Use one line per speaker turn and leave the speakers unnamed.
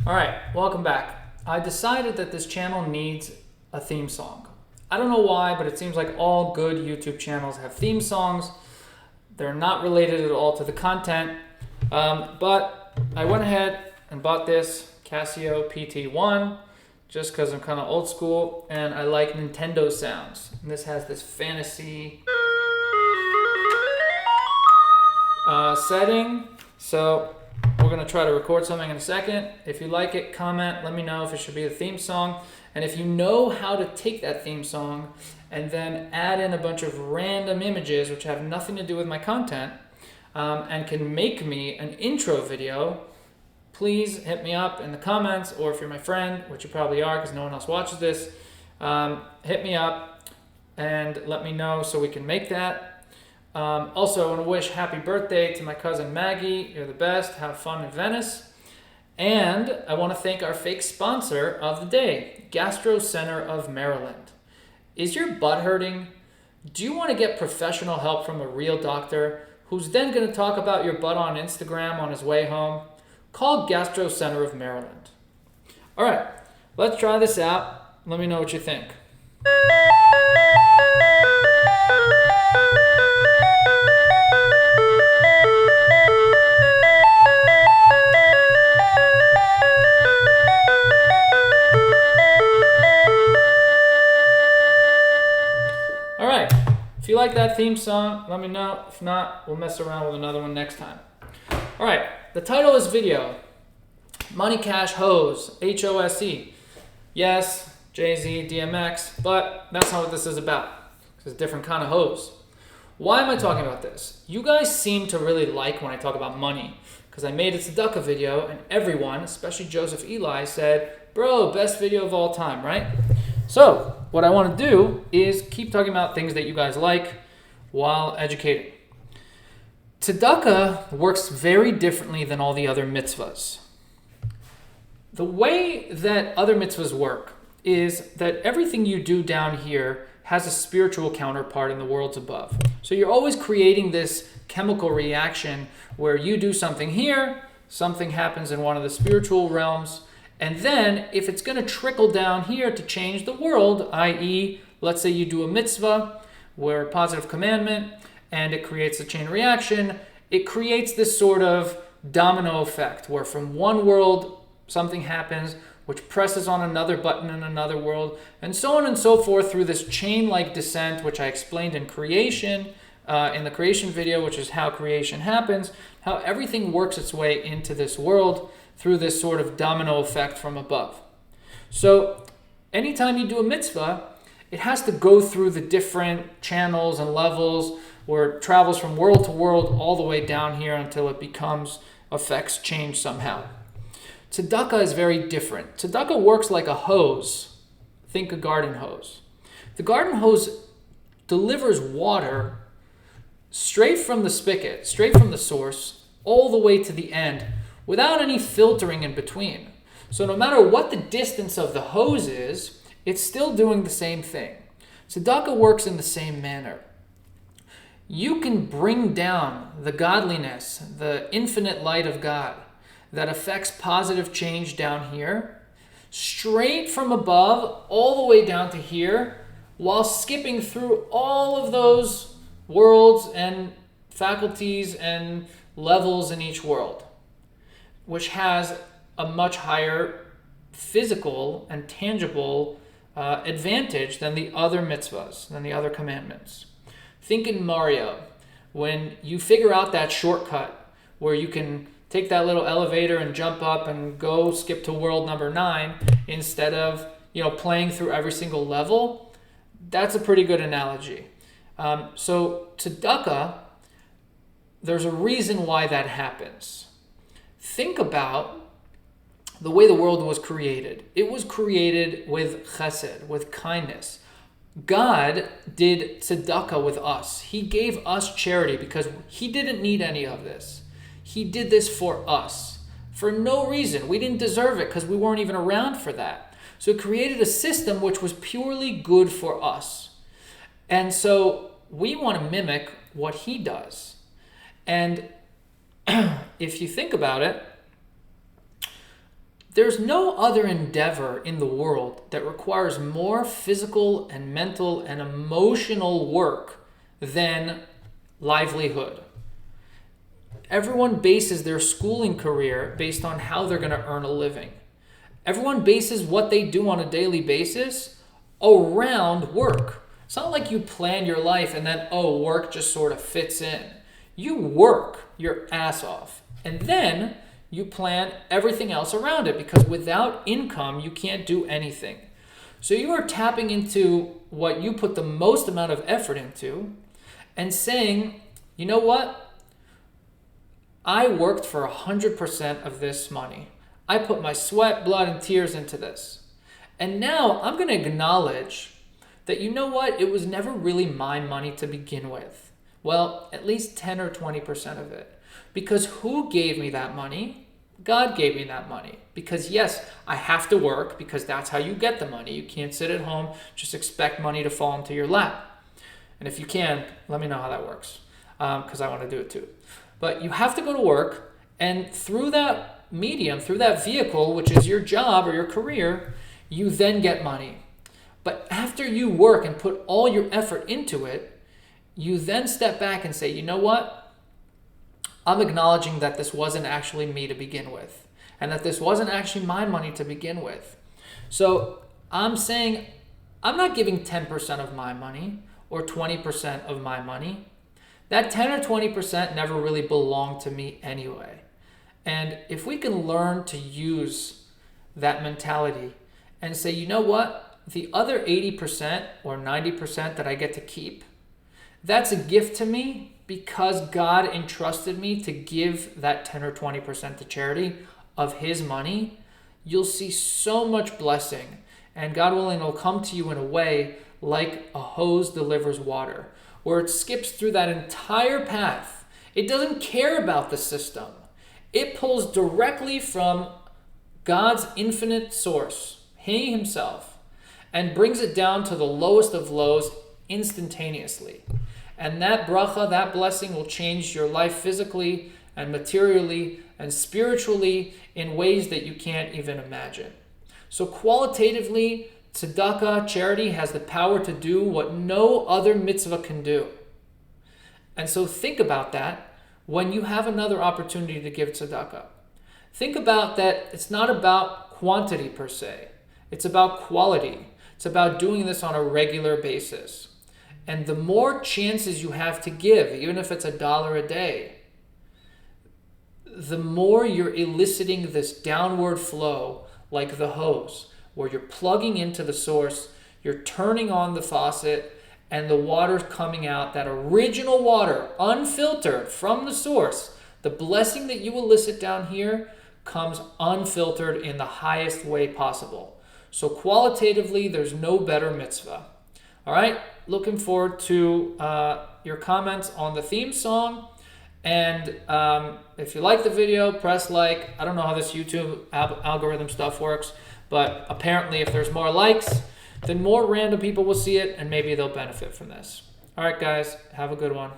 All right, welcome back. I decided that this channel needs a theme song. I don't know why, but it seems like all good YouTube channels have theme songs. They're not related at all to the content. But I went ahead and bought this Casio PT1 just because I'm kind of old school and I like Nintendo sounds. And this has this fantasy setting. So we're going to try to record something in a second. If you like it, comment, let me know if it should be the theme song. And if you know how to take that theme song and then add in a bunch of random images which have nothing to do with my content and can make me an intro video, please hit me up in the comments, or if you're my friend, which you probably are because no one else watches this, hit me up and let me know so we can make that. Also, I want to wish happy birthday to my cousin Maggie. You're the best. Have fun in Venice. And I want to thank our fake sponsor of the day, Gastro Center of Maryland. Is your butt hurting? Do you want to get professional help from a real doctor who's then going to talk about your butt on Instagram on his way home? Call Gastro Center of Maryland. All right, let's try this out. Let me know what you think. All right, if you like that theme song, let me know. If not, we'll mess around with another one next time. All right, the title of this video, Money Cash Hose, H-O-S-E. Yes, Jay-Z, DMX, but that's not what this is about. It's a different kind of hose. Why am I talking about this? You guys seem to really like when I talk about money, because I made a Tzedaka video and everyone, especially Joseph Eli, said, bro, best video of all time, right? So what I want to do is keep talking about things that you guys like while educating. Tzedaka works very differently than all the other mitzvahs. The way that other mitzvahs work is that everything you do down here has a spiritual counterpart in the worlds above. So you're always creating this chemical reaction where you do something here, something happens in one of the spiritual realms, and then if it's going to trickle down here to change the world, i.e., let's say you do a mitzvah where a positive commandment and it creates a chain reaction, it creates this sort of domino effect where from one world something happens which presses on another button in another world, and so on and so forth through this chain-like descent, which I explained in creation, in the creation video, which is how creation happens, how everything works its way into this world through this sort of domino effect from above. So anytime you do a mitzvah, it has to go through the different channels and levels where it travels from world to world all the way down here until it affects change somehow. Tzedaka is very different. Tzedaka works like a hose. Think a garden hose. The garden hose delivers water straight from the spigot, straight from the source, all the way to the end, without any filtering in between. So no matter what the distance of the hose is, it's still doing the same thing. Tzedaka works in the same manner. You can bring down the godliness, the infinite light of God that affects positive change down here, straight from above, all the way down to here, while skipping through all of those worlds and faculties and levels in each world, which has a much higher physical and tangible advantage than the other mitzvahs, than the other commandments. Think in Mario, when you figure out that shortcut where you can take that little elevator and jump up and go skip to world number 9 instead of playing through every single level, that's a pretty good analogy. So tzedakah, there's a reason why that happens. Think about the way the world was created. It was created with chesed, with kindness. God did tzedakah with us. He gave us charity because he didn't need any of this. He did this for us for no reason. We didn't deserve it because we weren't even around for that. So it created a system which was purely good for us. And so we want to mimic what he does. And if you think about it, There's no other endeavor in the world that requires more physical and mental and emotional work than livelihood. Everyone bases their schooling career based on how they're going to earn a living. Everyone bases what they do on a daily basis around work. It's not like you plan your life and then, work just sort of fits in. You work your ass off, and then you plan everything else around it, because without income, you can't do anything. So you are tapping into what you put the most amount of effort into and saying, you know what? I worked for 100% of this money. I put my sweat, blood, and tears into this. And now I'm going to acknowledge that, you know what? It was never really my money to begin with. Well, at least 10 or 20% of it. Because who gave me that money? God gave me that money. Because yes, I have to work, because that's how you get the money. You can't sit at home, just expect money to fall into your lap. And if you can, let me know how that works, because I want to do it too. But you have to go to work, and through that medium, through that vehicle, which is your job or your career, you then get money. But after you work and put all your effort into it, you then step back and say, you know what? I'm acknowledging that this wasn't actually me to begin with, and that this wasn't actually my money to begin with. So I'm saying I'm not giving 10% of my money or 20% of my money. That 10 or 20% never really belonged to me anyway. And if we can learn to use that mentality and say, you know what? The other 80% or 90% that I get to keep, that's a gift to me, because God entrusted me to give that 10 or 20% to charity of his money. You'll see so much blessing, and God willing, it'll come to you in a way like a hose delivers water, where it skips through that entire path. It doesn't care about the system. It pulls directly from God's infinite source, he himself, and brings it down to the lowest of lows instantaneously. And that bracha, that blessing, will change your life physically and materially and spiritually in ways that you can't even imagine. So qualitatively, tzedaka, charity, has the power to do what no other mitzvah can do. And so think about that when you have another opportunity to give tzedaka. Think about that it's not about quantity per se. It's about quality. It's about doing this on a regular basis. And the more chances you have to give, even if it's $1 a day, the more you're eliciting this downward flow like the hose, where you're plugging into the source, you're turning on the faucet, and the water's coming out, that original water, unfiltered from the source. The blessing that you elicit down here comes unfiltered in the highest way possible. So qualitatively, there's no better mitzvah. All right, looking forward to your comments on the theme song. And if you like the video, press like. I don't know how this YouTube algorithm stuff works, but apparently if there's more likes, then more random people will see it, and maybe they'll benefit from this. All right, guys, have a good one.